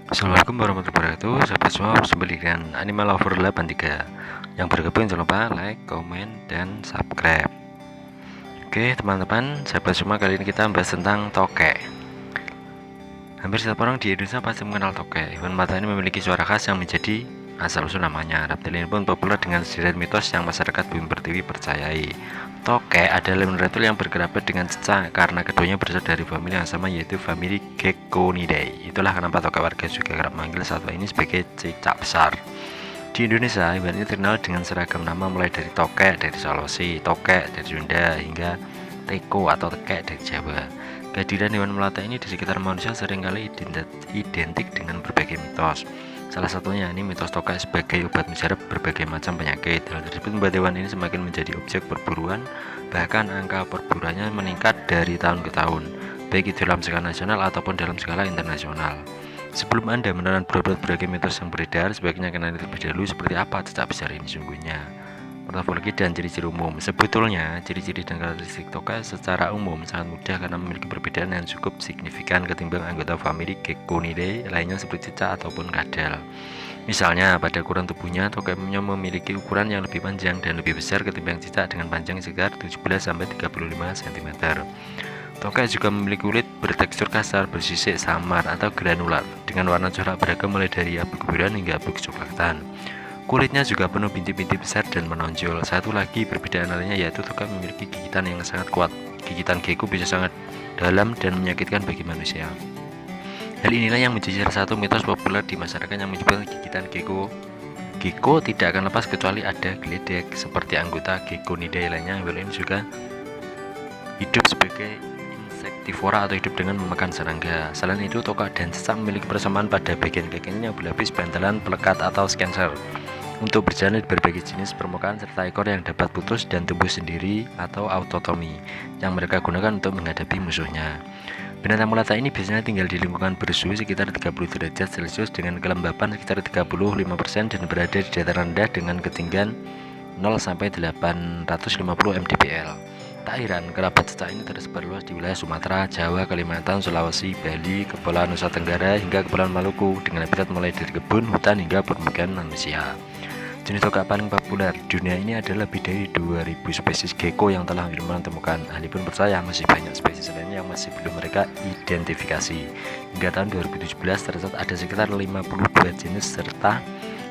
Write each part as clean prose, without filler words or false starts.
Assalamualaikum warahmatullahi wabarakatuh. Sahabat semua, kembali dengan Animal Lover 83. Yang bergabung jangan lupa like, komen, dan subscribe. Oke teman-teman, sahabat semua, kali ini kita membahas tentang tokek. Hampir setiap orang di Indonesia pasti mengenal tokek. Hewan mata ini memiliki suara khas yang menjadi asal-usul namanya. Reptil ini pun populer dengan sederet mitos yang masyarakat Bumi Pertiwi percayai. Tokek adalah reptil yang berkerabat dengan cicak karena keduanya berasal dari famili yang sama, yaitu famili Geckonidae. Itulah kenapa tokek warga juga kerap memanggil satwa ini sebagai cicak besar. Di Indonesia, hewan ini terkenal dengan seragam nama mulai dari tokek dari Sulawesi, tokek dari Sunda, hingga teko atau tekek dari Jawa. Kehadiran hewan melata ini di sekitar manusia seringkali identik dengan berbagai mitos. Salah satunya ini mitos tokek sebagai obat mujarab berbagai macam penyakit. Hal tersebut membuat hewan ini semakin menjadi objek perburuan, bahkan angka perburuannya meningkat dari tahun ke tahun, baik itu dalam skala nasional ataupun dalam skala internasional. Sebelum Anda menelan berbagai mitos yang beredar, sebaiknya kenali terlebih dahulu seperti apa cicak besar ini sungguhnya. Morfologi dan ciri-ciri umum. Sebetulnya, ciri-ciri dan karakteristik tokek secara umum sangat mudah karena memiliki perbedaan yang cukup signifikan ketimbang anggota famili Geckonidae lainnya seperti cicak ataupun kadal. Misalnya, pada ukuran tubuhnya, tokek memiliki ukuran yang lebih panjang dan lebih besar ketimbang cicak dengan panjang sekitar 17-35 cm. Tokek juga memiliki kulit bertekstur kasar, bersisik samar atau granular dengan warna corak beragam mulai dari abu kebiruan hingga abu kecoklatan. Kulitnya juga penuh bintik-bintik besar dan menonjol. Satu lagi perbedaan lainnya yaitu tokek memiliki gigitan yang sangat kuat. Gigitan gecko bisa sangat dalam dan menyakitkan bagi manusia. Hal inilah yang menjadi salah satu mitos populer di masyarakat yang menyebut gigitan gecko. Gecko tidak akan lepas kecuali ada geledek. Seperti anggota Geckonidae lainnya, hewan ini juga hidup sebagai insektivora atau hidup dengan memakan serangga. Selain itu, tokek dan cicak memiliki persamaan pada bagian kakinya yang berlapis bantalan pelekat atau scanner untuk berjalan di berbagai jenis permukaan, serta ekor yang dapat putus dan tumbuh sendiri atau autotomi yang mereka gunakan untuk menghadapi musuhnya. Binatang melata ini biasanya tinggal di lingkungan bersuhu sekitar 30 derajat Celcius dengan kelembapan sekitar 35% dan berada di dataran rendah dengan ketinggian 0-850 mdpl. Tak heran, kerabat cicak ini tersebar luas di wilayah Sumatera, Jawa, Kalimantan, Sulawesi, Bali, Kepulauan Nusa Tenggara, hingga Kepulauan Maluku dengan habitat mulai dari kebun, hutan, hingga permukiman manusia. Jenis tokek paling populer di dunia ini adalah lebih dari 2000 spesies gecko yang telah ilmuwan temukan. Ahli pun percaya masih banyak spesies lainnya yang masih belum mereka identifikasi. Hingga tahun 2017 tercatat ada sekitar 52 jenis serta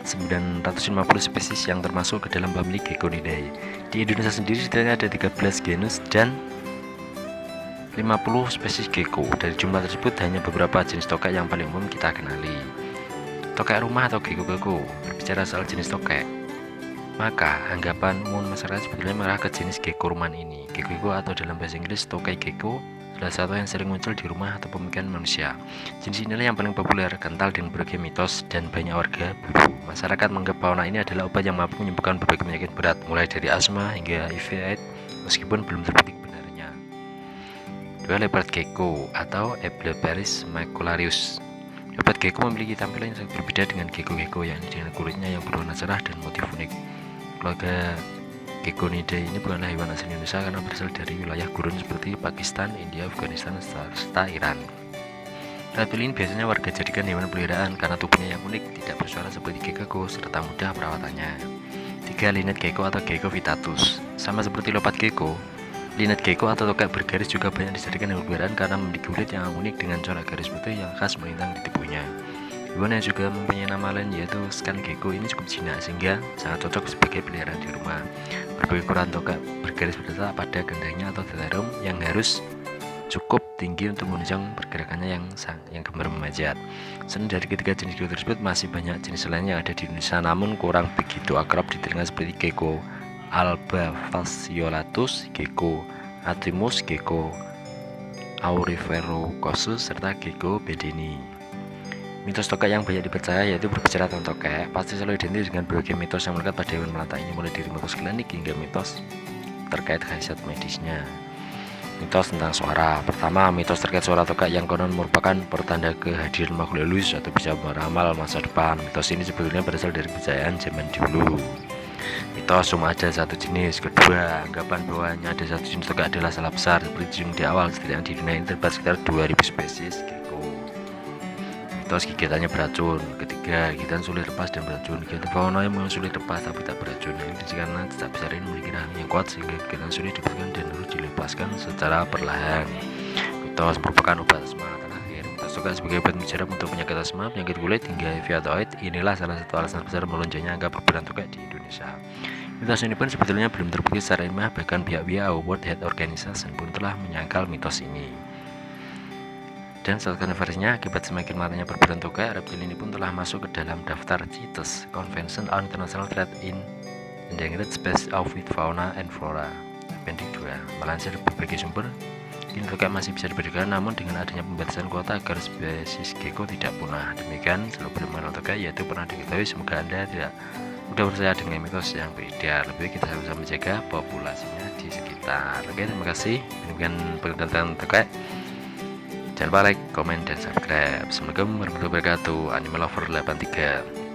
950 spesies yang termasuk ke dalam famili Geckonidae. Di Indonesia sendiri setidaknya ada 13 genus dan 50 spesies gecko. Dari jumlah tersebut hanya beberapa jenis tokek yang paling umum kita kenali. Tokek rumah atau gecko. Berbicara soal jenis tokek, maka anggapan umum masyarakat sebetulnya mengarah ke jenis gecko rumahan ini. Gecko atau dalam bahasa Inggris tokek gecko adalah satu yang sering muncul di rumah atau pemukiman manusia. Jenis inilah yang paling populer, kental dengan berbagai mitos dan banyak warga berburu. Masyarakat menganggap fauna ini adalah obat yang mampu menyembuhkan berbagai penyakit berat, mulai dari asma hingga HIV/AIDS, meskipun belum terbukti kebenarannya. Dua, leopard gecko atau Eublepharis macularius. Leopard gecko memiliki tampilan yang sangat berbeda dengan gecko-gecko, yakni dengan kulitnya yang berwarna cerah dan motif unik. Keluarga Geckonidae ini bukanlah hewan asli Indonesia karena berasal dari wilayah gurun seperti Pakistan, India, Afghanistan, serta Iran. Reptil ini biasanya warga jadikan hewan peliharaan karena tubuhnya yang unik, tidak bersuara seperti gecko, serta mudah perawatannya. 3. Linet gecko atau Gecko vittatus. Sama seperti leopard gecko, linet gecko atau tokek bergaris juga banyak dijadikan hewan peliharaan karena memiliki kulit yang unik dengan corak garis putih yang khas melintang di tubuhnya. Hewan yang juga mempunyai nama lain yaitu skunk gecko ini cukup jinak sehingga sangat cocok sebagai peliharaan di rumah. Berbagai ukuran tokek bergaris berletak pada gendangnya atau datarum yang harus cukup tinggi untuk menunjang pergerakannya yang gemar memanjat. Selain dari ketiga jenis gecko tersebut, masih banyak jenis lain yang ada di Indonesia namun kurang begitu akrab di telinga seperti gecko alba fasciolatus, gecko atrimus, gecko auriferocosus, serta gecko bedeni. Mitos tokek yang banyak dipercaya yaitu berbicara tentang tokek pasti selalu identik dengan berbagai mitos yang melekat pada hewan melata ini, mulai dari mitos klinik hingga mitos terkait khasiat medisnya. Mitos tentang suara. Pertama, mitos terkait suara tokek yang konon merupakan pertanda kehadiran makhluk halus atau bisa meramal masa depan. Mitos ini sebetulnya berasal dari kepercayaan zaman dulu. Mitos cuma ada satu jenis. Kedua, anggapan bahwa hanya ada satu jenis tokek adalah salah besar. Seperti di awal, setidaknya di dunia ini terdapat sekitar 2000 spesies gecko. mitos gigitannya beracun. Ketiga, gigitan sulit lepas dan beracun. Gigitan fauna yang memang sulit lepas tapi tak beracun. Ini karena tetap besar ini memiliki rahang yang kuat sehingga gigitan sulit diberikan dan harus dilepaskan secara perlahan. Mitos merupakan obat asma. Terakhir, mitos juga sebagai obat mujarab untuk penyakit asma, penyakit kulit hingga HIV atau AIDS. Inilah salah satu alasan besar melonjaknya angka perburuan tokek di Indonesia. Mitos ini pun sebetulnya belum terbukti secara ilmiah, bahkan pihak WHO World Health Organization pun telah menyangkal mitos ini. Dan salah satu versinya, akibat semakin matanya perburuan tokek, reptil ini pun telah masuk ke dalam daftar CITES, Convention on International Trade in Endangered Species of Fauna and Flora, Appendix 2. Melansir berbagai sumber, kini tokek masih bisa diperdagangkan, namun dengan adanya pembatasan kuota agar spesies gecko tidak punah. Demikian selalu belum mengenal tokek, yaitu pernah diketahui. Semoga Anda tidak mudah percaya dengan mitos yang beredar. Lebih kita harus menjaga populasinya di sekitar. Oke, terima kasih. Demikian pendataan tokek. Jangan lupa like, komen, dan subscribe. Assalamualaikum warahmatullahi wabarakatuh. Animal Lover 83.